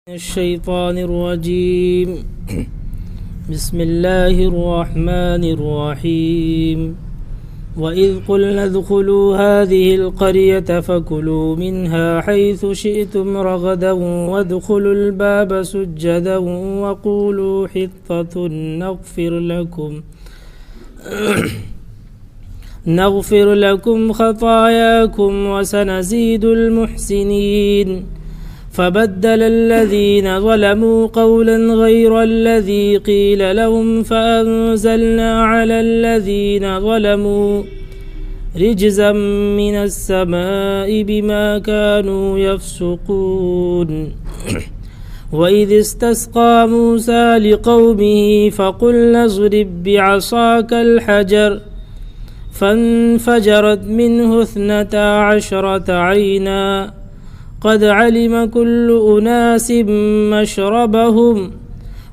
الشيطان الرجيم بسم الله الرحمن الرحيم وإذ قلنا ادخلوا هذه القرية فكلوا منها حيث شئتم رغدا وادخلوا الباب سجدا وقولوا حطة نغفر لكم خطاياكم وسنزيد المحسنين فبدل الذين ظلموا قولا غير الذي قيل لهم فأنزلنا على الذين ظلموا رجزا من السماء بما كانوا يفسقون وإذ استسقى موسى لقومه فقلنا اضرب بعصاك الحجر فانفجرت منه 12 عينا قد علم كل أناس مشربهم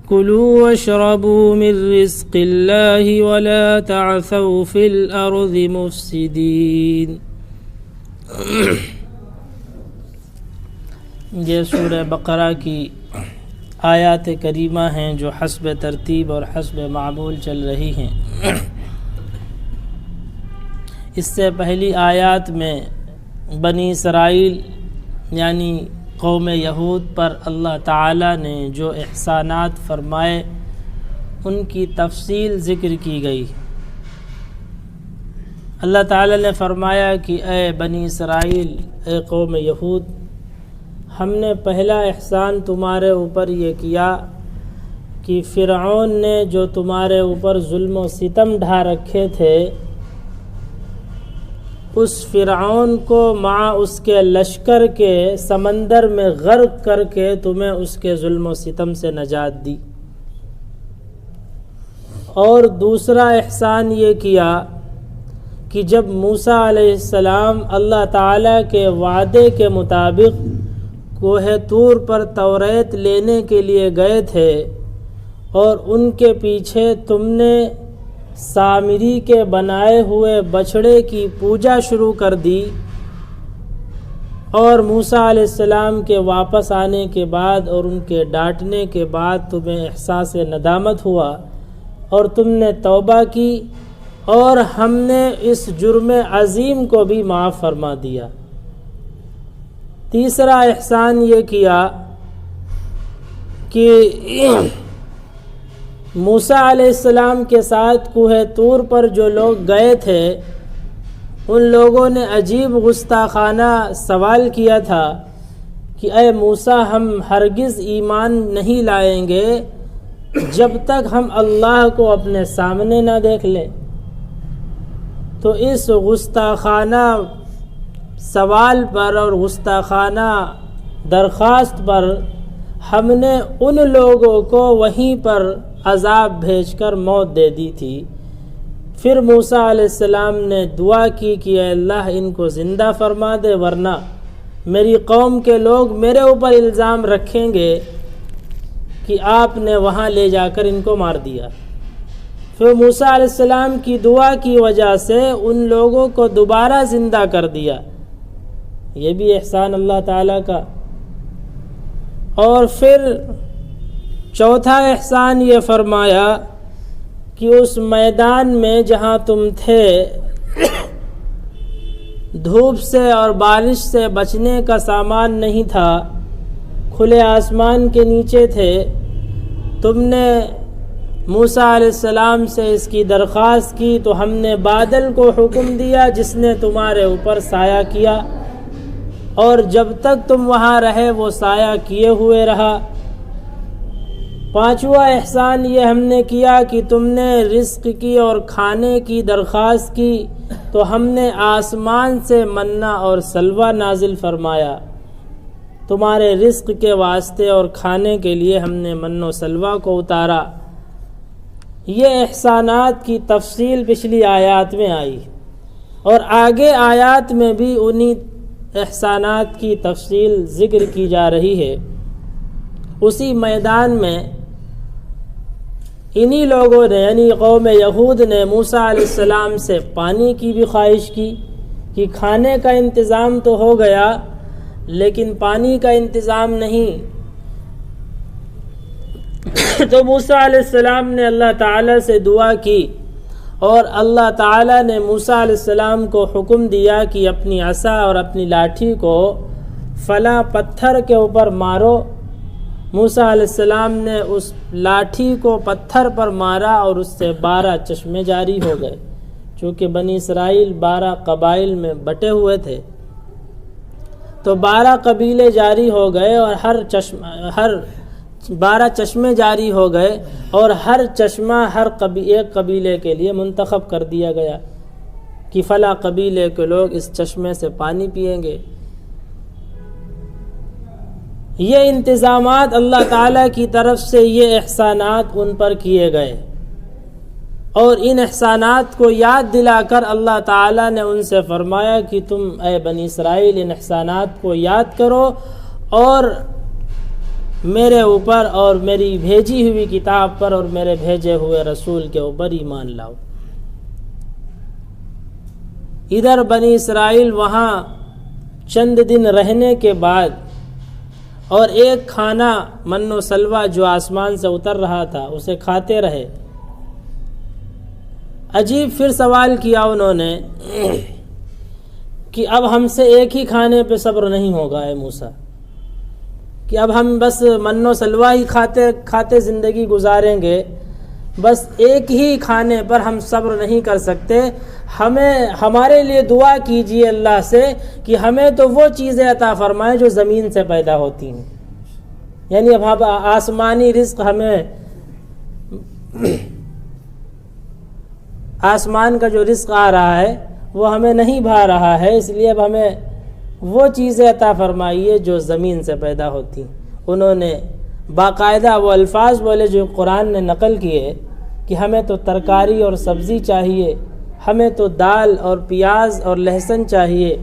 كلوا واشربوا من رزق الله ولا تعثوا في الأرض مفسدين. یہ سورہ بقرہ کی آیات کریمہ ہیں جو حسب ترتیب اور حسب معمول چل رہی ہیں. اس سے پہلی آیات میں بنی اسرائیل یعنی قوم یہود پر اللہ تعالیٰ نے جو احسانات فرمائے ان کی تفصیل ذکر کی گئی. اللہ تعالیٰ نے فرمایا کہ اے بنی اسرائیل، اے قوم یہود، ہم نے پہلا احسان تمہارے اوپر یہ کیا کہ فرعون نے جو تمہارے اوپر ظلم و ستم ڈھا رکھے تھے، اس فرعون کو مع اس کے لشکر کے سمندر میں غرق کر کے تمہیں اس کے ظلم و ستم سے نجات دی. اور دوسرا احسان یہ کیا کہ جب موسیٰ علیہ السلام اللہ تعالیٰ کے وعدے کے مطابق کوہ طور پر توریت لینے کے لیے گئے تھے اور ان کے پیچھے تم نے سامری کے بنائے ہوئے بچھڑے کی پوجا شروع کر دی، اور موسیٰ علیہ السلام کے واپس آنے کے بعد اور ان کے ڈانٹنے کے بعد تمہیں احساس ندامت ہوا اور تم نے توبہ کی، اور ہم نے اس جرم عظیم کو بھی معاف فرما دیا. تیسرا احسان یہ کیا کہ موسیٰ علیہ السلام کے ساتھ کوہ طور پر جو لوگ گئے تھے ان لوگوں نے عجیب گستاخانہ سوال کیا تھا کہ اے موسیٰ، ہم ہرگز ایمان نہیں لائیں گے جب تک ہم اللہ کو اپنے سامنے نہ دیکھ لیں. تو اس گستاخانہ سوال پر اور گستاخانہ درخواست پر ہم نے ان لوگوں کو وہیں پر عذاب بھیج کر موت دے دی تھی. پھر موسیٰ علیہ السلام نے دعا کی کہ اے اللہ، ان کو زندہ فرما دے، ورنہ میری قوم کے لوگ میرے اوپر الزام رکھیں گے کہ آپ نے وہاں لے جا کر ان کو مار دیا. پھر موسیٰ علیہ السلام کی دعا کی وجہ سے ان لوگوں کو دوبارہ زندہ کر دیا. یہ بھی احسان اللہ تعالیٰ کا. اور پھر چوتھا احسان یہ فرمایا کہ اس میدان میں جہاں تم تھے دھوپ سے اور بارش سے بچنے کا سامان نہیں تھا، کھلے آسمان کے نیچے تھے. تم نے موسیٰ علیہ السلام سے اس کی درخواست کی تو ہم نے بادل کو حکم دیا جس نے تمہارے اوپر سایہ کیا، اور جب تک تم وہاں رہے وہ سایہ کیے ہوئے رہا. پانچواں احسان یہ ہم نے کیا کہ تم نے رزق کی اور کھانے کی درخواست کی تو ہم نے آسمان سے منہ اور سلوہ نازل فرمایا. تمہارے رزق کے واسطے اور کھانے کے لیے ہم نے من و سلوہ کو اتارا. یہ احسانات کی تفصیل پچھلی آیات میں آئی، اور آگے آیات میں بھی انہی احسانات کی تفصیل ذکر کی جا رہی ہے. اسی میدان میں انہی لوگوں نے یعنی قوم یہود نے موسیٰ علیہ السلام سے پانی کی بھی خواہش کی کہ کھانے کا انتظام تو ہو گیا لیکن پانی کا انتظام نہیں. تو موسیٰ علیہ السلام نے اللہ تعالیٰ سے دعا کی اور اللہ تعالیٰ نے موسیٰ علیہ السلام کو حکم دیا کہ اپنی عصا اور اپنی لاٹھی کو فلاں پتھر کے اوپر مارو۔ موسیٰ علیہ السلام نے اس لاٹھی کو پتھر پر مارا اور اس سے 12 چشمے جاری ہو گئے، چونکہ بنی اسرائیل 12 قبائل میں بٹے ہوئے تھے، تو 12 قبیلے جاری ہو گئے اور ہر 12 چشمے جاری ہو گئے اور ہر چشمہ ایک قبیلے کے لیے منتخب کر دیا گیا کہ فلاں قبیلے کے لوگ اس چشمے سے پانی پئیں گے۔ یہ انتظامات اللہ تعالیٰ کی طرف سے، یہ احسانات ان پر کیے گئے، اور ان احسانات کو یاد دلا کر اللہ تعالیٰ نے ان سے فرمایا کہ تم اے بنی اسرائیل ان احسانات کو یاد کرو اور میرے اوپر اور میری بھیجی ہوئی کتاب پر اور میرے بھیجے ہوئے رسول کے اوپر ایمان لاؤ۔ ادھر بنی اسرائیل وہاں چند دن رہنے کے بعد اور ایک کھانا من و سلوہ جو آسمان سے اتر رہا تھا اسے کھاتے رہے۔ عجیب پھر سوال کیا انہوں نے کہ اب ہم سے ایک ہی کھانے پہ صبر نہیں ہوگا اے موسیٰ، کہ اب ہم بس من و سلوہ ہی کھاتے زندگی گزاریں گے، بس ایک ہی کھانے پر ہم صبر نہیں کر سکتے، ہمارے لیے دعا کیجئے اللہ سے کہ ہمیں تو وہ چیزیں عطا فرمائے جو زمین سے پیدا ہوتی ہیں، یعنی اب آسمانی رزق ہمیں، آسمان کا جو رزق آ رہا ہے وہ ہمیں نہیں بھا رہا ہے، اس لیے اب ہمیں وہ چیزیں عطا فرمائیے جو زمین سے پیدا ہوتی ہیں۔ انہوں نے باقاعدہ وہ الفاظ بولے جو قرآن نے نقل کیے کہ ہمیں تو ترکاری اور سبزی چاہیے، ہمیں تو دال اور پیاز اور لہسن چاہیے،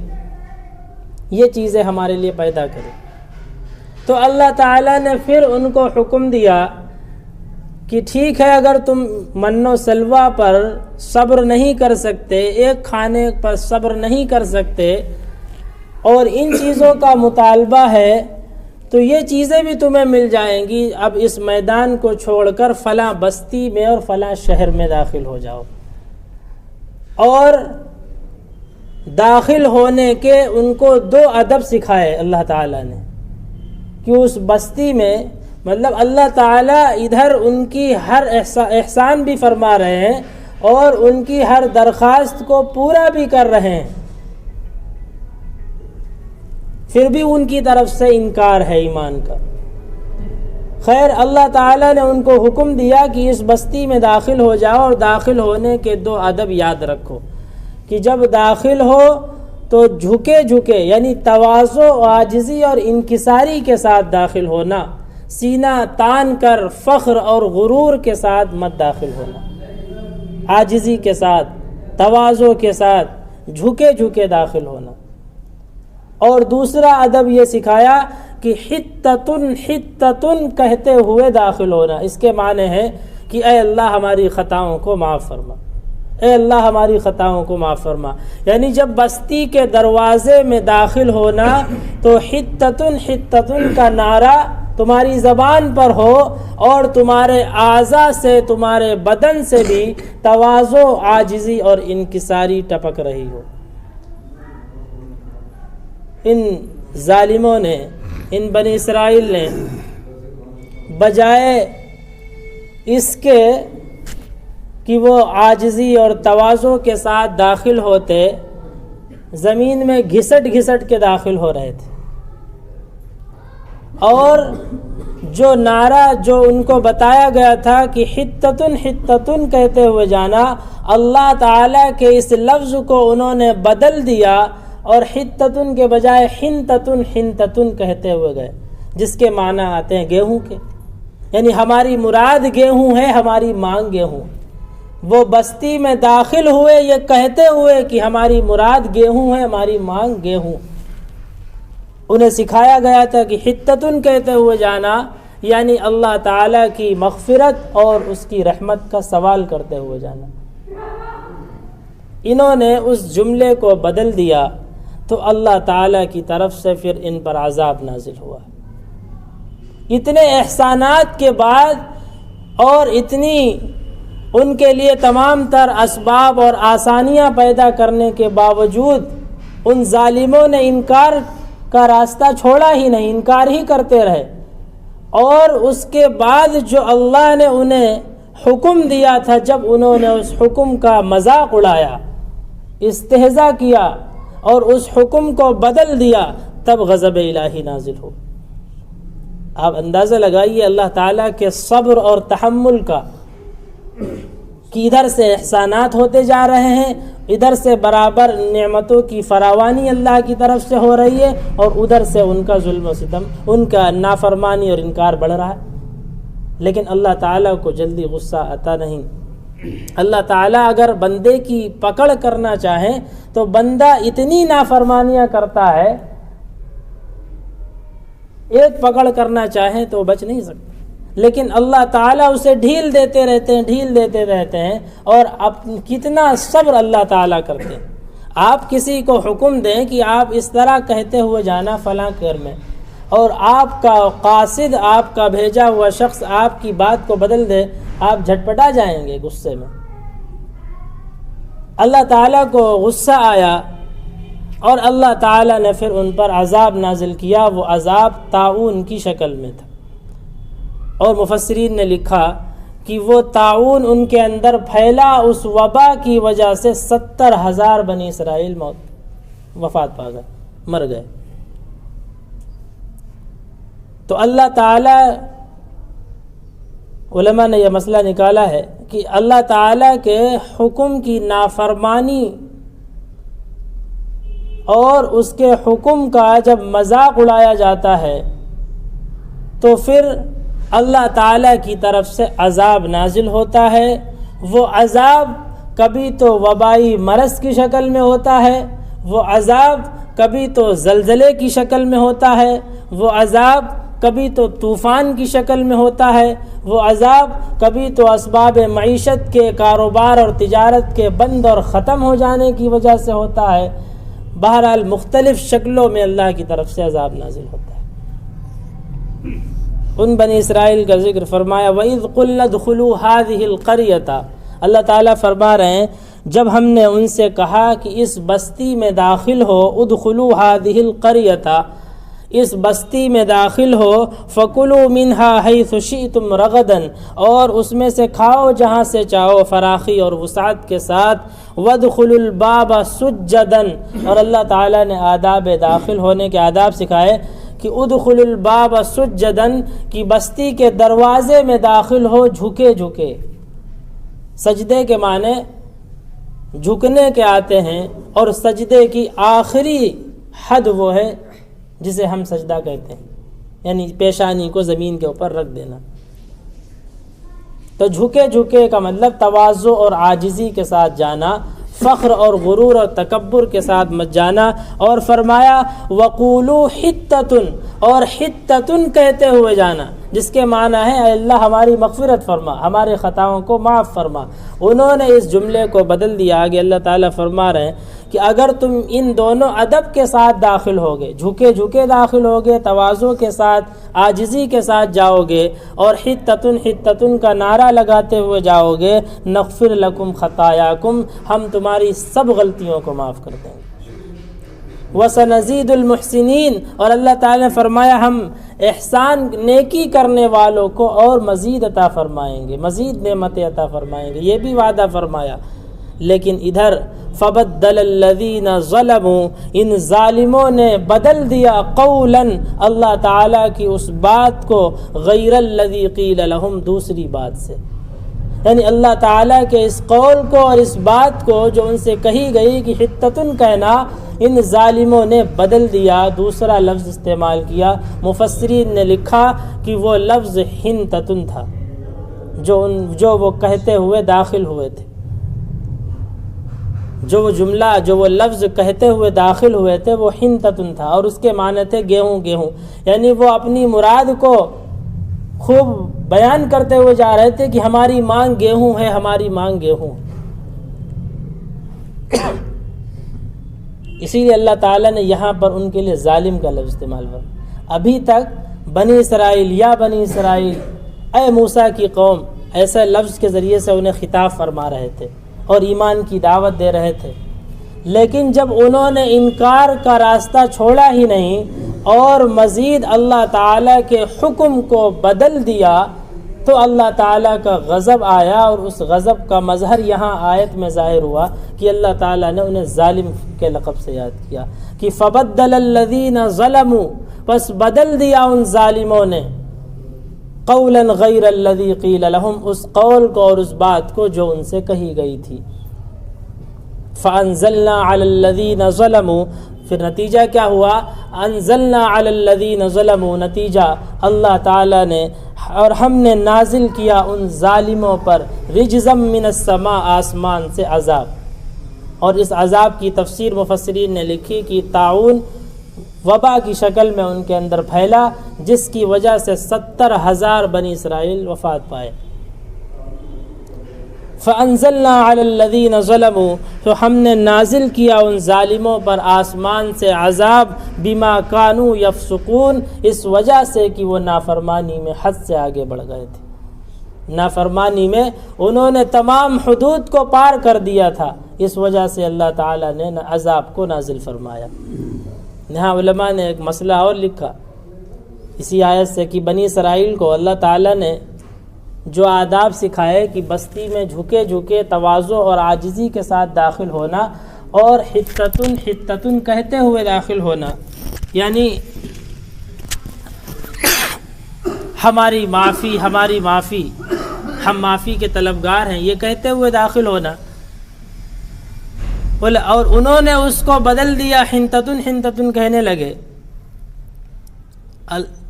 یہ چیزیں ہمارے لیے پیدا کرے۔ تو اللہ تعالیٰ نے پھر ان کو حکم دیا کہ ٹھیک ہے، اگر تم من و سلوہ پر صبر نہیں کر سکتے، ایک کھانے پر صبر نہیں کر سکتے اور ان چیزوں کا مطالبہ ہے تو یہ چیزیں بھی تمہیں مل جائیں گی، اب اس میدان کو چھوڑ کر فلاں بستی میں اور فلاں شہر میں داخل ہو جاؤ۔ اور داخل ہونے کے ان کو 2 ادب سکھائے اللہ تعالیٰ نے کہ اس بستی میں، مطلب اللہ تعالیٰ ادھر ان کی ہر احسان بھی فرما رہے ہیں اور ان کی ہر درخواست کو پورا بھی کر رہے ہیں، پھر بھی ان کی طرف سے انکار ہے ایمان کا۔ خیر، اللہ تعالیٰ نے ان کو حکم دیا کہ اس بستی میں داخل ہو جاؤ اور داخل ہونے کے 2 ادب یاد رکھو کہ جب داخل ہو تو جھکے یعنی تواضع و عاجزی اور انکساری کے ساتھ داخل ہونا، سینہ تان کر فخر اور غرور کے ساتھ مت داخل ہونا، عاجزی کے ساتھ، تواضع کے ساتھ، جھکے داخل ہونا۔ اور دوسرا ادب یہ سکھایا کہ حتتن کہتے ہوئے داخل ہونا، اس کے معنی ہے کہ اے اللہ ہماری خطاؤں کو معاف فرما، اے اللہ ہماری خطاؤں کو معاف فرما، یعنی جب بستی کے دروازے میں داخل ہونا تو حتتن کا نعرہ تمہاری زبان پر ہو اور تمہارے اعضاء سے، تمہارے بدن سے بھی تواضع، عاجزی اور انکساری ٹپک رہی ہو۔ ان ظالموں نے، ان بنی اسرائیل نے بجائے اس کے کہ وہ عاجزی اور تواضع کے ساتھ داخل ہوتے، زمین میں گھسٹ کے داخل ہو رہے تھے، اور جو نعرہ جو ان کو بتایا گیا تھا کہ حتتن کہتے ہوئے جانا، اللہ تعالیٰ کے اس لفظ کو انہوں نے بدل دیا اور حتتن کے بجائے حنتتن کہتے ہوئے گئے، جس کے معنی آتے ہیں گیہوں کے، یعنی ہماری مراد گیہوں ہے، ہماری مانگ گیہوں۔ وہ بستی میں داخل ہوئے یہ کہتے ہوئے کہ ہماری مراد گیہوں ہے، ہماری مانگ گیہوں۔ انہیں سکھایا گیا تھا کہ حتتن کہتے ہوئے جانا یعنی اللہ تعالیٰ کی مغفرت اور اس کی رحمت کا سوال کرتے ہوئے جانا۔ انہوں نے اس جملے کو بدل دیا تو اللہ تعالیٰ کی طرف سے پھر ان پر عذاب نازل ہوا۔ اتنے احسانات کے بعد اور اتنی ان کے لیے تمام تر اسباب اور آسانیاں پیدا کرنے کے باوجود ان ظالموں نے انکار کا راستہ چھوڑا ہی نہیں، انکار ہی کرتے رہے۔ اور اس کے بعد جو اللہ نے انہیں حکم دیا تھا، جب انہوں نے اس حکم کا مذاق اڑایا، استہزاء کیا اور اس حکم کو بدل دیا، تب غضب الہی نازل ہو۔ آپ اندازہ لگائیے اللہ تعالیٰ کے صبر اور تحمل کا، کہ ادھر سے احسانات ہوتے جا رہے ہیں، ادھر سے برابر نعمتوں کی فراوانی اللہ کی طرف سے ہو رہی ہے، اور ادھر سے ان کا ظلم و ستم، ان کا نافرمانی اور انکار بڑھ رہا ہے۔ لیکن اللہ تعالیٰ کو جلدی غصہ آتا نہیں۔ اللہ تعالیٰ اگر بندے کی پکڑ کرنا چاہیں تو بندہ اتنی نافرمانیاں کرتا ہے، ایک پکڑ کرنا چاہیں تو بچ نہیں سکتا، لیکن اللہ تعالیٰ اسے ڈھیل دیتے رہتے ہیں، اور کتنا صبر اللہ تعالیٰ کرتے ہیں۔ آپ کسی کو حکم دیں کہ آپ اس طرح کہتے ہوئے جانا فلاں کر میں، اور آپ کا قاصد، آپ کا بھیجا ہوا شخص آپ کی بات کو بدل دے، آپ جھٹپٹا جائیں گے غصے میں۔ اللہ تعالیٰ کو غصہ آیا اور اللہ تعالیٰ نے پھر ان پر عذاب نازل کیا۔ وہ عذاب طاعون کی شکل میں تھا، اور مفسرین نے لکھا کہ وہ طاعون ان کے اندر پھیلا، اس وبا کی وجہ سے 70,000 بنی اسرائیل وفات پا گئے، مر گئے۔ تو اللہ تعالیٰ، علماء نے یہ مسئلہ نکالا ہے کہ اللہ تعالیٰ کے حکم کی نافرمانی اور اس کے حکم کا جب مذاق اڑایا جاتا ہے تو پھر اللہ تعالیٰ کی طرف سے عذاب نازل ہوتا ہے۔ وہ عذاب کبھی تو وبائی مرض کی شکل میں ہوتا ہے، وہ عذاب کبھی تو زلزلے کی شکل میں ہوتا ہے، وہ عذاب کبھی تو طوفان کی شکل میں ہوتا ہے، وہ عذاب کبھی تو اسباب معیشت کے، کاروبار اور تجارت کے بند اور ختم ہو جانے کی وجہ سے ہوتا ہے۔ بہرحال مختلف شکلوں میں اللہ کی طرف سے عذاب نازل ہوتا ہے۔ ان بنی اسرائیل کا ذکر فرمایا، وَإِذْ قُلْنَا ادْخُلُوا هَٰذِهِ الْقَرْيَةَ، اللہ تعالیٰ فرما رہے ہیں جب ہم نے ان سے کہا کہ اس بستی میں داخل ہو، ادخلوا هَٰذِهِ الْقَرْيَةَ، اس بستی میں داخل ہو، فَكُلُوا مِنْهَا حَيْثُ شِئْتُمْ رَغَدًا، اور اس میں سے کھاؤ جہاں سے چاہو فراخی اور وسعت کے ساتھ، وَادْخُلُوا الْبَابَ سُجَّدًا، اور اللہ تعالیٰ نے آداب داخل ہونے کے آداب سکھائے کہ ادخل الباب سجدن، کی بستی کے دروازے میں داخل ہو جھکے جھکے۔ سجدے کے معنی جھکنے کے آتے ہیں، اور سجدے کی آخری حد وہ ہے جسے ہم سجدہ کہتے ہیں، یعنی پیشانی کو زمین کے اوپر رکھ دینا۔ تو جھکے جھکے کا مطلب تواضع اور عاجزی کے ساتھ جانا، فخر اور غرور اور تکبر کے ساتھ مت جانا۔ اور فرمایا وَقُولُوا حِطَّةٌ، اور حِطَّةٌ کہتے ہوئے جانا، جس کے معنی ہے اے اللہ ہماری مغفرت فرما، ہمارے خطاؤں کو معاف فرما۔ انہوں نے اس جملے کو بدل دیا۔ آگے اللہ تعالیٰ فرما رہے ہیں کہ اگر تم ان دونوں ادب کے ساتھ داخل ہوگے، جھکے جھکے داخل ہوگے، تواضع کے ساتھ، عاجزی کے ساتھ جاؤ گے، اور حِطَّةٌ حِطَّةٌ کا نعرہ لگاتے ہوئے جاؤ گے، نغفر لکم خطایاکم، ہم تمہاری سب غلطیوں کو معاف کر دیں گے۔ وَسَنَزِيدُ الْمُحْسِنِينَ، اور اللہ تعالیٰ نے فرمایا ہم احسان نیکی کرنے والوں کو اور مزید عطا فرمائیں گے، مزید نعمتیں عطا فرمائیں گے، یہ بھی وعدہ فرمایا۔ لیکن ادھر فَبَدَّلَ الَّذِينَ ظَلَمُوا، ان ظالموں نے بدل دیا قولاً، اللہ تعالیٰ کی اس بات کو، غیر الذی قیل لہم، دوسری بات سے، یعنی اللہ تعالیٰ کے اس قول کو اور اس بات کو جو ان سے کہی گئی کہ حِطَّةٌ کہنا، ان ظالموں نے بدل دیا، دوسرا لفظ استعمال کیا۔ مفسرین نے لکھا کہ وہ لفظ حِنْتَةٌ تھا، جو وہ کہتے ہوئے داخل ہوئے تھے، جو وہ جملہ، جو وہ لفظ کہتے ہوئے داخل ہوئے تھے، وہ حِنْتَةٌ تھا، اور اس کے معنی تھے گیہوں گیہوں، یعنی وہ اپنی مراد کو خوب بیان کرتے ہوئے جا رہے تھے کہ ہماری مانگ گیہوں ہے، ہماری مانگ گیہوں۔ اسی لیے اللہ تعالیٰ نے یہاں پر ان کے لیے ظالم کا لفظ استعمال کیا۔ ابھی تک بنی اسرائیل، یا بنی اسرائیل، اے موسیٰ کی قوم، ایسے لفظ کے ذریعے سے انہیں خطاب فرما رہے تھے اور ایمان کی دعوت دے رہے تھے، لیکن جب انہوں نے انکار کا راستہ چھوڑا ہی نہیں اور مزید اللہ تعالیٰ کے حکم کو بدل دیا تو اللہ تعالیٰ کا غضب آیا، اور اس غضب کا مظہر یہاں آیت میں ظاہر ہوا کہ اللہ تعالیٰ نے انہیں ظالم کے لقب سے یاد کیا کہ فبدل الذین ظلموا، پس بدل دیا ان ظالموں نے قولا غیر الذی قیل لهم، اس قول کو اور اس بات کو جو ان سے کہی گئی تھی۔ فانزلنا علی الذین ظلموا، پھر نتیجہ کیا ہوا؟ انزلنا علی الذین ظلموا، نتیجہ اللہ تعالیٰ نے اور ہم نے نازل کیا ان ظالموں پر رجزا من السماء، آسمان سے عذاب۔ اور اس عذاب کی تفسیر مفسرین نے لکھی کہ طاعون وبا کی شکل میں ان کے اندر پھیلا، جس کی وجہ سے 70,000 بنی اسرائیل وفات پائے۔ فَأَنزَلْنَا عَلَى الَّذِينَ ظَلَمُوا، تو ہم نے نازل کیا ان ظالموں پر آسمان سے عذاب، بِمَا كَانُوا يَفْسُقُونَ، اس وجہ سے کہ وہ نافرمانی میں حد سے آگے بڑھ گئے تھے، نافرمانی میں انہوں نے تمام حدود کو پار کر دیا تھا، اس وجہ سے اللہ تعالیٰ نے عذاب کو نازل فرمایا۔ یہاں علماء نے ایک مسئلہ اور لکھا اسی آیت سے کہ بنی اسرائیل کو اللہ تعالیٰ نے جو آداب سکھائے کہ بستی میں جھکے جھکے تواضع اور عاجزی کے ساتھ داخل ہونا اور حتتن حتتن کہتے ہوئے داخل ہونا، یعنی ہماری معافی ہماری معافی، ہم معافی کے طلبگار ہیں، یہ کہتے ہوئے داخل ہونا، اور انہوں نے اس کو بدل دیا، حنتتن حنتتن کہنے لگے۔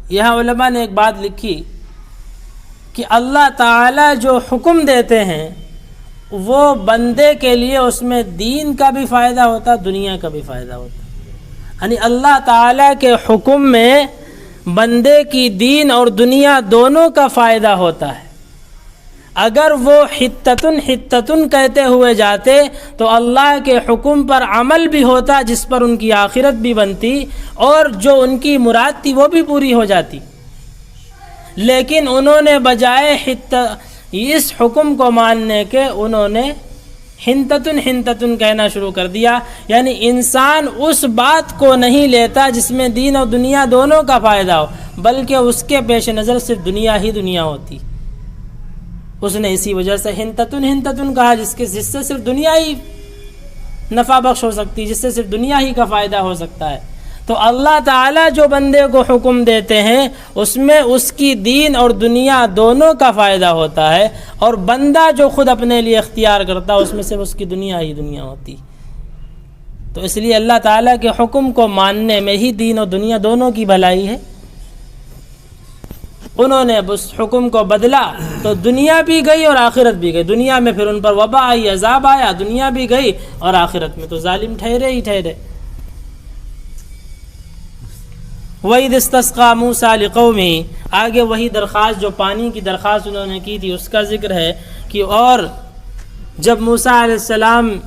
یہاں علماء نے ایک بات لکھی کہ اللہ تعالیٰ جو حکم دیتے ہیں وہ بندے کے لیے اس میں دین کا بھی فائدہ ہوتا، دنیا کا بھی فائدہ ہوتا، یعنی اللہ تعالیٰ کے حکم میں بندے کی دین اور دنیا دونوں کا فائدہ ہوتا ہے۔ اگر وہ حتتن حتتن کہتے ہوئے جاتے تو اللہ کے حکم پر عمل بھی ہوتا، جس پر ان کی آخرت بھی بنتی اور جو ان کی مراد تھی وہ بھی پوری ہو جاتی، لیکن انہوں نے بجائے اس حکم کو ماننے کے انہوں نے حنتتن حنتتن کہنا شروع کر دیا، یعنی انسان اس بات کو نہیں لیتا جس میں دین اور دنیا دونوں کا فائدہ ہو، بلکہ اس کے پیش نظر صرف دنیا ہی دنیا ہوتی، اس نے اسی وجہ سے حنتتن حنتتن کہا، جس سے صرف دنیا ہی نفع بخش ہو سکتی، جس سے صرف دنیا ہی کا فائدہ ہو سکتا ہے۔ تو اللہ تعالیٰ جو بندے کو حکم دیتے ہیں اس میں اس کی دین اور دنیا دونوں کا فائدہ ہوتا ہے، اور بندہ جو خود اپنے لیے اختیار کرتا ہے اس میں صرف اس کی دنیا ہی دنیا ہوتی۔ تو اس لیے اللہ تعالیٰ کے حکم کو ماننے میں ہی دین اور دنیا دونوں کی بھلائی ہے۔ انہوں نے اس حکم کو بدلا تو دنیا بھی گئی اور آخرت بھی گئی، دنیا میں پھر ان پر وبا آئی، عذاب آیا، دنیا بھی گئی اور آخرت میں تو ظالم ٹھہرے ہی ٹھہرے۔ وَإِذِ اسْتَسْقَىٰ مُوسَىٰ لِقَوْمِهِ، آگے وہی درخواست جو پانی کی درخواست انہوں نے کی تھی اس کا ذکر ہے کہ اور جب موسیٰ علیہ السلام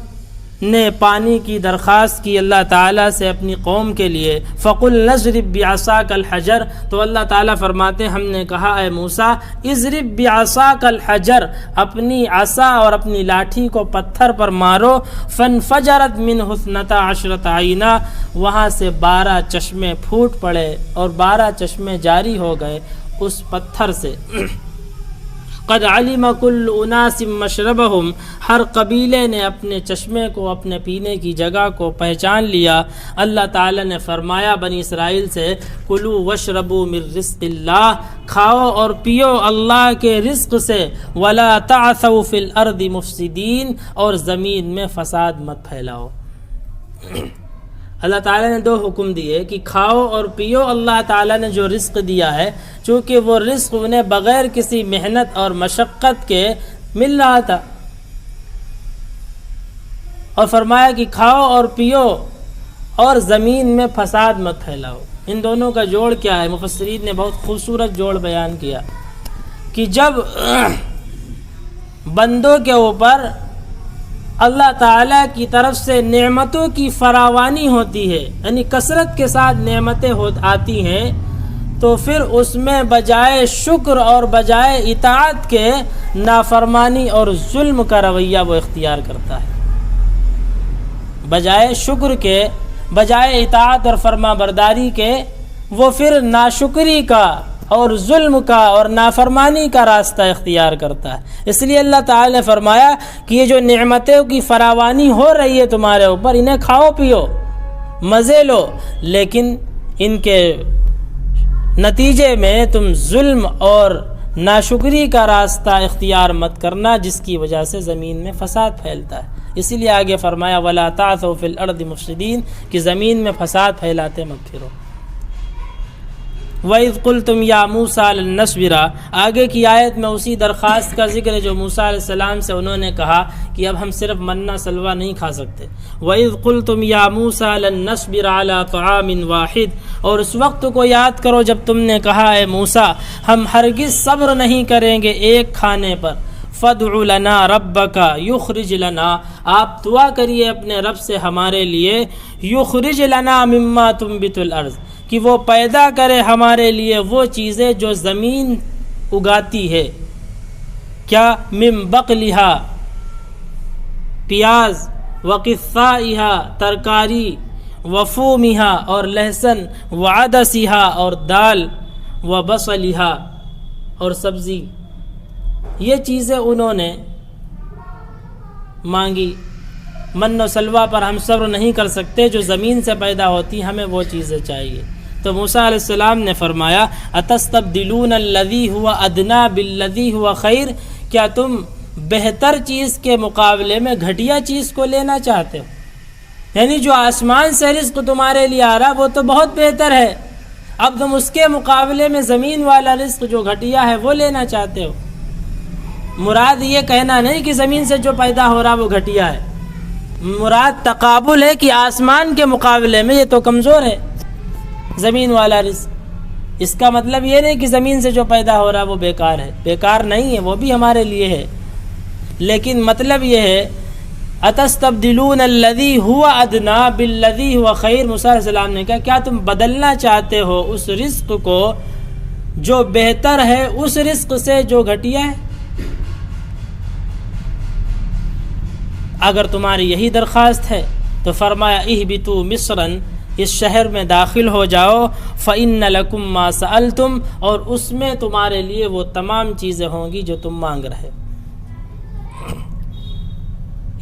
نے پانی کی درخواست کی اللہ تعالیٰ سے اپنی قوم کے لیے، فَقُلْ نَضْرِبْ بِعَصَاكَ الْحَجَرَ، تو اللہ تعالیٰ فرماتے ہم نے کہا اے موسیٰ اضرب بعصاک الحجر، اپنی عصا اور اپنی لاٹھی کو پتھر پر مارو، فانفجرت منہ 12 عینا، وہاں سے 12 چشمے پھوٹ پڑے اور 12 چشمے جاری ہو گئے اس پتھر سے۔ قد علم کل اناس مشربہم، ہر قبیلے نے اپنے چشمے کو، اپنے پینے کی جگہ کو پہچان لیا۔ اللہ تعالیٰ نے فرمایا بنی اسرائیل سے کلوا واشربوا من رزق اللہ، کھاؤ اور پیو اللہ کے رزق سے، ولا تعثوا فی الارض مفسدین، اور زمین میں فساد مت پھیلاؤ۔ اللہ تعالیٰ نے 2 حکم دیے کہ کھاؤ اور پیو، اللہ تعالیٰ نے جو رزق دیا ہے چونکہ وہ رزق انہیں بغیر کسی محنت اور مشقت کے مل رہا تھا، اور فرمایا کہ کھاؤ اور پیو اور زمین میں فساد مت پھیلاؤ۔ ان دونوں کا جوڑ کیا ہے؟ مفسرین نے بہت خوبصورت جوڑ بیان کیا کہ جب بندوں کے اوپر اللہ تعالیٰ کی طرف سے نعمتوں کی فراوانی ہوتی ہے، یعنی کثرت کے ساتھ نعمتیں آتی ہیں، تو پھر اس میں بجائے شکر اور بجائے اطاعت کے نافرمانی اور ظلم کا رویہ وہ اختیار کرتا ہے، بجائے شکر کے، بجائے اطاعت اور فرما برداری کے وہ پھر ناشکری کا اور ظلم کا اور نافرمانی کا راستہ اختیار کرتا ہے۔ اس لیے اللہ تعالی نے فرمایا کہ یہ جو نعمتوں کی فراوانی ہو رہی ہے تمہارے اوپر، انہیں کھاؤ پیو، مزے لو، لیکن ان کے نتیجے میں تم ظلم اور ناشکری کا راستہ اختیار مت کرنا، جس کی وجہ سے زمین میں فساد پھیلتا ہے۔ اسی لیے آگے فرمایا وَلَا تَعْثَوْا فِي الْأَرْضِ مُفْسِدِينَ کہ زمین میں فساد پھیلاتے مت پھرو۔ وَإِذْ قُلْتُمْ يَا مُوسَىٰ لَن نَّصْبِرَ آگے کی آیت میں اسی درخواست کا ذکر ہے جو موسیٰ علیہ السلام سے انہوں نے کہا کہ اب ہم صرف منہ سلوہ نہیں کھا سکتے۔ وَإِذْ قُلْتُمْ يَا مُوسَىٰ لَن نَّصْبِرَ عَلَىٰ طَعَامٍ وَاحِدٍ اور اس وقت کو یاد کرو جب تم نے کہا اے موسیٰ ہم ہرگز صبر نہیں کریں گے ایک کھانے پر۔ فَادْعُ لَنَا رَبَّكَ يُخْرِجْ لَنَا آپ دعا کریے اپنے رب سے ہمارے لیے، يُخْرِجْ لَنَا مِمَّا تُنبِتُ الْأَرْضُ کہ وہ پیدا کرے ہمارے لیے وہ چیزیں جو زمین اگاتی ہے۔ کیا؟ من بقلہا پیاز، وقثائہا ترکاری، وفومہا اور لہسن، وعدسہا اور دال، وبصلہا اور سبزی۔ یہ چیزیں انہوں نے مانگی۔ من و سلوہ پر ہم صبر نہیں کر سکتے، جو زمین سے پیدا ہوتی ہمیں وہ چیزیں چاہیے۔ تو موسیٰ علیہ السلام نے فرمایا اتستبدلون الذی هو ادنی بالذی هو خیر کیا تم بہتر چیز کے مقابلے میں گھٹیا چیز کو لینا چاہتے ہو؟ یعنی جو آسمان سے رزق تمہارے لیے آ رہا وہ تو بہت بہتر ہے، اب تم اس کے مقابلے میں زمین والا رزق جو گھٹیا ہے وہ لینا چاہتے ہو۔ مراد یہ کہنا نہیں کہ زمین سے جو پیدا ہو رہا وہ گھٹیا ہے، مراد تقابل ہے کہ آسمان کے مقابلے میں یہ تو کمزور ہے زمین والا رزق۔ اس کا مطلب یہ نہیں کہ زمین سے جو پیدا ہو رہا وہ بیکار ہے، بیکار نہیں ہے، وہ بھی ہمارے لیے ہے، لیکن مطلب یہ ہے اتستبدلون الذی هو ادنی بالذی هو خیر۔ موسیٰ علیہ السلام نے کہا کیا تم بدلنا چاہتے ہو اس رزق کو جو بہتر ہے اس رزق سے جو گھٹیا ہے؟ اگر تمہاری یہی درخواست ہے تو فرمایا اہبطوا مصرا اس شہر میں داخل ہو جاؤ، فإن لکم ما سألتم اور اس میں تمہارے لیے وہ تمام چیزیں ہوں گی جو تم مانگ رہے۔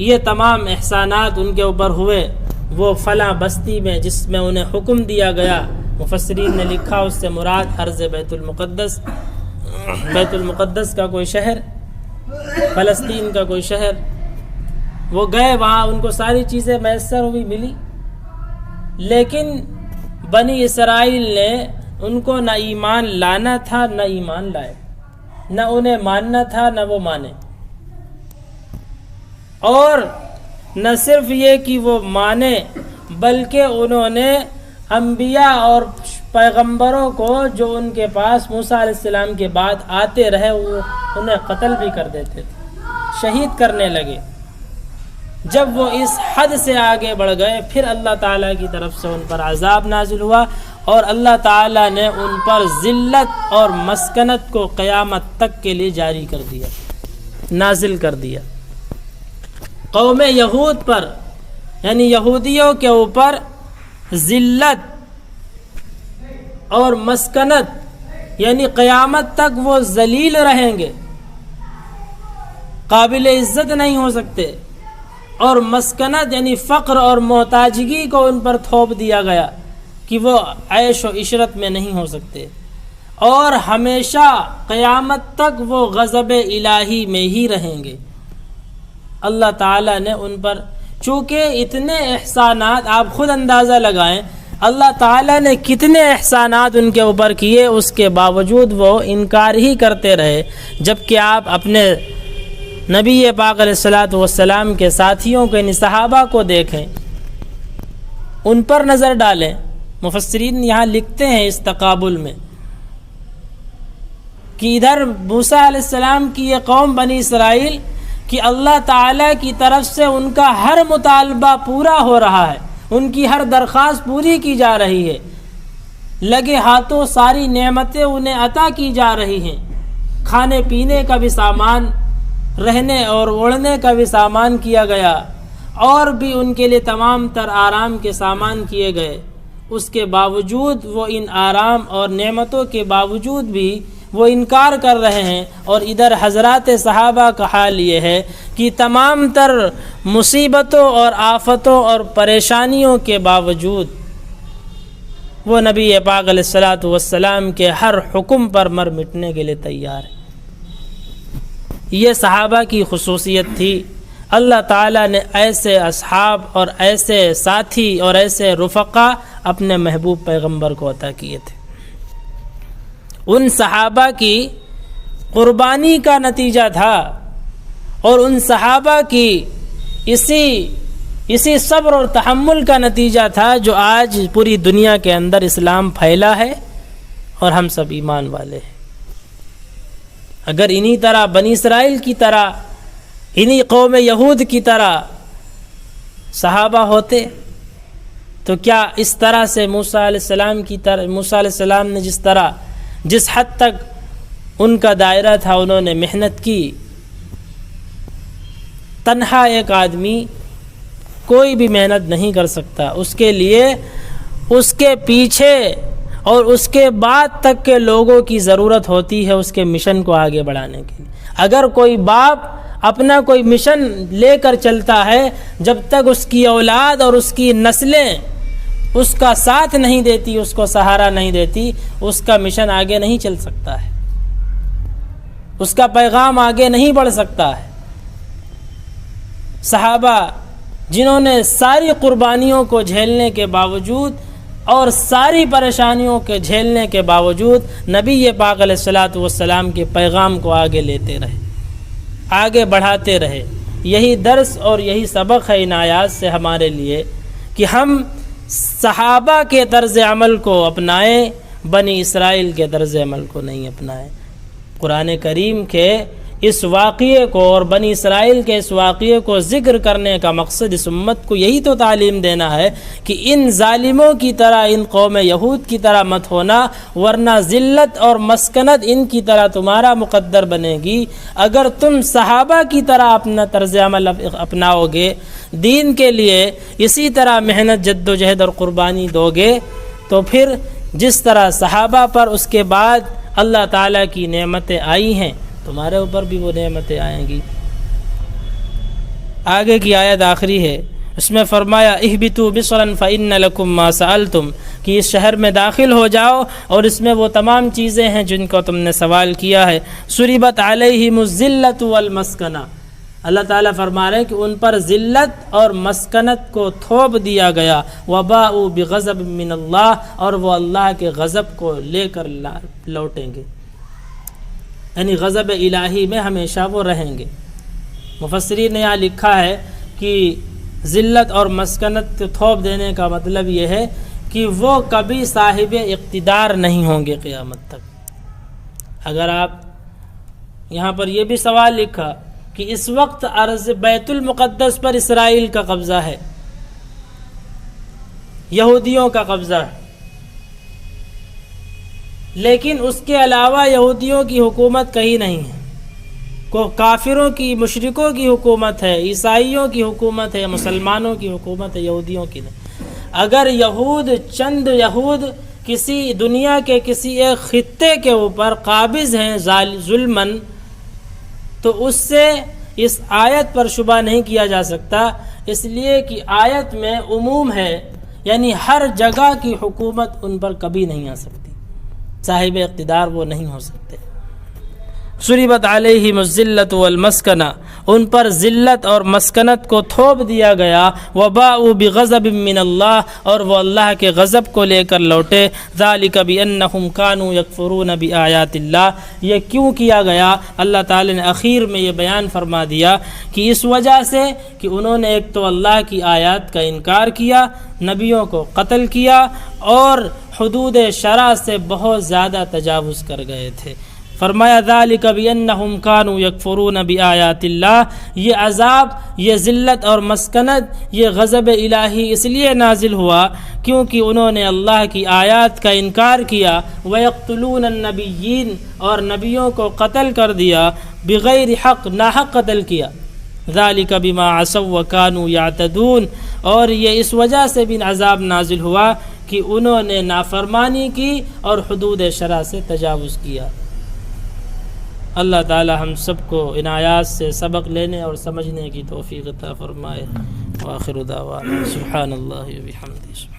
یہ تمام احسانات ان کے اوپر ہوئے وہ فلاں بستی میں جس میں انہیں حکم دیا گیا، مفسرین نے لکھا اس سے مراد عرض بیت المقدس، بیت المقدس کا کوئی شہر، فلسطین کا کوئی شہر، وہ گئے وہاں ان کو ساری چیزیں میسر ہوئی ملی، لیکن بنی اسرائیل نے ان کو نہ ایمان لانا تھا نہ ایمان لائے، نہ انہیں ماننا تھا نہ وہ مانے، اور نہ صرف یہ کہ وہ مانے بلکہ انہوں نے انبیاء اور پیغمبروں کو جو ان کے پاس موسیٰ علیہ السلام کے بعد آتے رہے وہ انہیں قتل بھی کر دیتے تھے، شہید کرنے لگے۔ جب وہ اس حد سے آگے بڑھ گئے پھر اللہ تعالیٰ کی طرف سے ان پر عذاب نازل ہوا اور اللہ تعالیٰ نے ان پر ذلت اور مسکنت کو قیامت تک کے لیے جاری کر دیا، نازل کر دیا۔ قوم یہود پر یعنی یہودیوں کے اوپر ذلت اور مسکنت یعنی قیامت تک وہ ذلیل رہیں گے، قابل عزت نہیں ہو سکتے، اور مسکنت یعنی فقر اور محتاجگی کو ان پر تھوپ دیا گیا کہ وہ عیش و عشرت میں نہیں ہو سکتے، اور ہمیشہ قیامت تک وہ غضب الہی میں ہی رہیں گے۔ اللہ تعالیٰ نے ان پر چونکہ اتنے احسانات آپ خود اندازہ لگائیں، اللہ تعالیٰ نے کتنے احسانات ان کے اوپر کیے، اس کے باوجود وہ انکار ہی کرتے رہے، جبکہ آپ اپنے نبی پاک علیہ الصلوۃ والسلام کے ساتھیوں کے یعنی صحابہ کو دیکھیں، ان پر نظر ڈالیں۔ مفسرین یہاں لکھتے ہیں اس تقابل میں کہ ادھر موسیٰ علیہ السلام کی یہ قوم بنی اسرائیل کہ اللہ تعالیٰ کی طرف سے ان کا ہر مطالبہ پورا ہو رہا ہے، ان کی ہر درخواست پوری کی جا رہی ہے، لگے ہاتھوں ساری نعمتیں انہیں عطا کی جا رہی ہیں، کھانے پینے کا بھی سامان، رہنے اور اوڑھنے کا بھی سامان کیا گیا، اور بھی ان کے لیے تمام تر آرام کے سامان کیے گئے، اس کے باوجود وہ ان آرام اور نعمتوں کے باوجود بھی وہ انکار کر رہے ہیں۔ اور ادھر حضرات صحابہ کا حال یہ ہے کہ تمام تر مصیبتوں اور آفتوں اور پریشانیوں کے باوجود وہ نبی پاک علیہ الصلاۃ والسلام کے ہر حکم پر مر مٹنے کے لیے تیار ہے۔ یہ صحابہ کی خصوصیت تھی۔ اللہ تعالیٰ نے ایسے اصحاب اور ایسے ساتھی اور ایسے رفقا اپنے محبوب پیغمبر کو عطا کیے تھے۔ ان صحابہ کی قربانی کا نتیجہ تھا، اور ان صحابہ کی اسی صبر اور تحمل کا نتیجہ تھا جو آج پوری دنیا کے اندر اسلام پھیلا ہے اور ہم سب ایمان والے ہیں۔ اگر انہی طرح بنی اسرائیل کی طرح، انہی قوم یہود کی طرح صحابہ ہوتے تو کیا اس طرح سے موسیٰ علیہ السلام نے جس حد تک ان کا دائرہ تھا انہوں نے محنت کی۔ تنہا ایک آدمی کوئی بھی محنت نہیں کر سکتا، اس کے لیے اس کے پیچھے اور اس کے بعد تک کے لوگوں کی ضرورت ہوتی ہے اس کے مشن کو آگے بڑھانے کے لیے۔ اگر کوئی باپ اپنا کوئی مشن لے کر چلتا ہے، جب تک اس کی اولاد اور اس کی نسلیں اس کا ساتھ نہیں دیتی، اس کو سہارا نہیں دیتی، اس کا مشن آگے نہیں چل سکتا ہے، اس کا پیغام آگے نہیں بڑھ سکتا ہے۔ صحابہ جنہوں نے ساری قربانیوں کو جھیلنے کے باوجود اور ساری پریشانیوں کے جھیلنے کے باوجود نبی پاک علیہ الصلاۃ والسلام کے پیغام کو آگے لیتے رہے، آگے بڑھاتے رہے۔ یہی درس اور یہی سبق ہے ان آیات سے ہمارے لیے کہ ہم صحابہ کے طرز عمل کو اپنائیں، بنی اسرائیل کے طرز عمل کو نہیں اپنائیں۔ قرآن کریم کے اس واقعے کو اور بنی اسرائیل کے اس واقعے کو ذکر کرنے کا مقصد اس امت کو یہی تو تعلیم دینا ہے کہ ان ظالموں کی طرح، ان قوم یہود کی طرح مت ہونا، ورنہ ذلت اور مسکنت ان کی طرح تمہارا مقدر بنے گی۔ اگر تم صحابہ کی طرح اپنا طرز عمل اپناؤ گے، دین کے لیے اسی طرح محنت، جد و جہد اور قربانی دو گے، تو پھر جس طرح صحابہ پر اس کے بعد اللہ تعالیٰ کی نعمتیں آئی ہیں، تمہارے اوپر بھی وہ نعمتیں آئیں گی۔ آگے کی آیت آخری ہے، اس میں فرمایا اہبطوا مصرا فإن لکم ما سألتم، کہ اس شہر میں داخل ہو جاؤ اور اس میں وہ تمام چیزیں ہیں جن کو تم نے سوال کیا ہے۔ ضربت علیہم الذلۃ والمسکنہ، اللہ تعالیٰ فرما رہے ہیں کہ ان پر ذلت اور مسکنت کو تھوپ دیا گیا۔ وباءوا بغضب من اللہ، اور وہ اللہ کے غضب کو لے کر لوٹیں گے، یعنی غضب الہی میں ہمیشہ وہ رہیں گے۔ مفسرین نے یہاں لکھا ہے کہ ذلت اور مسکنت تھوپ دینے کا مطلب یہ ہے کہ وہ کبھی صاحب اقتدار نہیں ہوں گے قیامت تک۔ اگر آپ یہاں پر یہ بھی سوال لکھا کہ اس وقت ارض بیت المقدس پر اسرائیل کا قبضہ ہے، یہودیوں کا قبضہ ہے، لیکن اس کے علاوہ یہودیوں کی حکومت کہیں نہیں ہے، کافروں کی، مشرکوں کی حکومت ہے، عیسائیوں کی حکومت ہے، مسلمانوں کی حکومت ہے، یہودیوں کی نہیں۔ اگر چند یہود کسی دنیا کے کسی ایک خطے کے اوپر قابض ہیں ظلماً، تو اس سے اس آیت پر شبہ نہیں کیا جا سکتا، اس لیے کہ آیت میں عموم ہے، یعنی ہر جگہ کی حکومت ان پر کبھی نہیں آ سکتی، صاحب اقتدار وہ نہیں ہو سکتے۔ ضربت علیہم الذلۃ والمسکنہ، ان پر ذلت اور مسکنت کو تھوپ دیا گیا۔ وباءوا بغضب من اللہ، اور وہ اللہ کے غضب کو لے کر لوٹے۔ ذالک بانہم کانوا یکفرون بآیات اللہ، یہ کیوں کیا گیا؟ اللہ تعالی نے اخیر میں یہ بیان فرما دیا کہ اس وجہ سے کہ انہوں نے ایک تو اللہ کی آیات کا انکار کیا، نبیوں کو قتل کیا، اور حدود شرع سے بہت زیادہ تجاوز کر گئے تھے۔ فرمایا ذالک بانہم کانوا یکفرون بآیات اللہ، یہ عذاب، یہ ذلت اور مسکنت، یہ غضب الہی اس لیے نازل ہوا کیونکہ انہوں نے اللہ کی آیات کا انکار کیا، ویقتلون النبیین، اور نبیوں کو قتل کر دیا، بغیر حق، ناحق قتل کیا، ذالک بما عصوا وکانوا یعتدون، اور یہ اس وجہ سے بھی عذاب نازل ہوا کہ انہوں نے نافرمانی کی اور حدود شرع سے تجاوز کیا۔ اللہ تعالی ہم سب کو ان آیات سے سبق لینے اور سمجھنے کی توفیق عطا فرمائے۔ وآخر دعوانا سبحان اللہ و بحمدہ۔